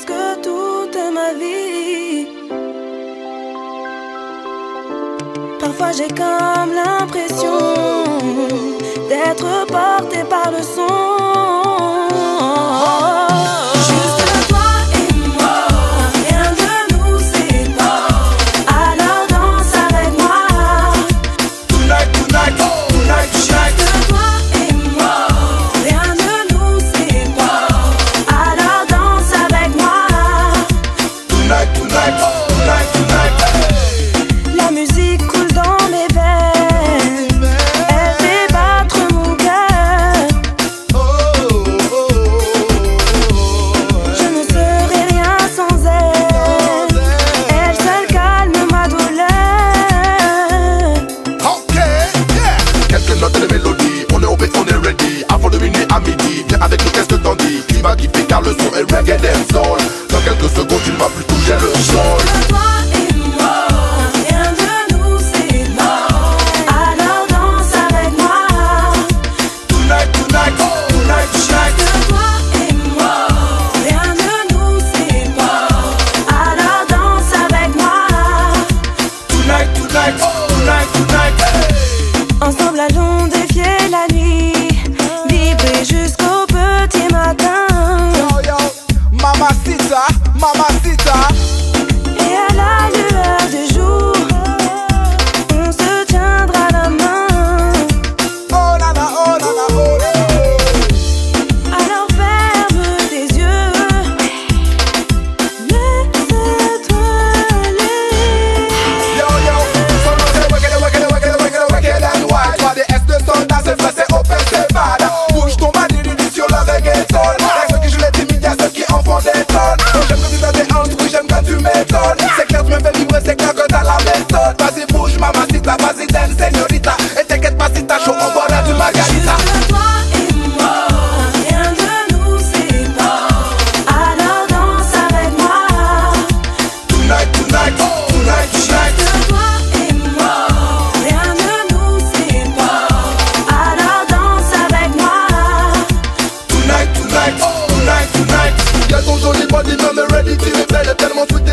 presque toute ma vie. Parfois j'ai comme l'impression d'être portée par le son. Avec nous, qu'est-ce que t'en dis? Climat qui fait car le son est reggae dancehall. Dans quelques secondes, tu ne vas plus toucher le sol. Toi et moi, rien de nous sépare. Alors danse avec moi. Tonight, tonight, tonight, tonight. Toi et moi, rien de nous sépare. Alors danse avec moi. Tonight, tonight, tonight, tonight. Ensemble allons défier la nuit, vibrer jusqu'au petit matin. Yo yo, mamacita, mamacita. Et à la lueur du jour, on se tiendra la main. Oh nana, oh nana, oh nana. Alors ferme tes yeux, laisse-toi aller. Yo yo, solo c'est wicked and wild. 3DS de soldats, c'est vrai, c'est open, c'est bad. Bouge ton badididi sur le reggaeton. Avec ceux qui jouent les timides, y'a ceux qui en font des tonnes. J'aime que tu as des hanches, oui j'aime quand tu m'étonnes. C'est clair, tu me fais vibrer, c'est clair que t'as la méthode. Vas-y bouge mamacita, vas-y dance señorita. Et t'inquiète pas si t'as chaud, on boira du margarita. Juste toi et moi, rien de nous sépare. Alors danse avec moi. Tonight, tonight, tonight, tonight. Juste toi et moi, rien ne nous sépare. Alors danse avec moi. Tonight, tonight, tonight, tonight. Y'a ton joli body, même ready, tu es belle, tellement sweet.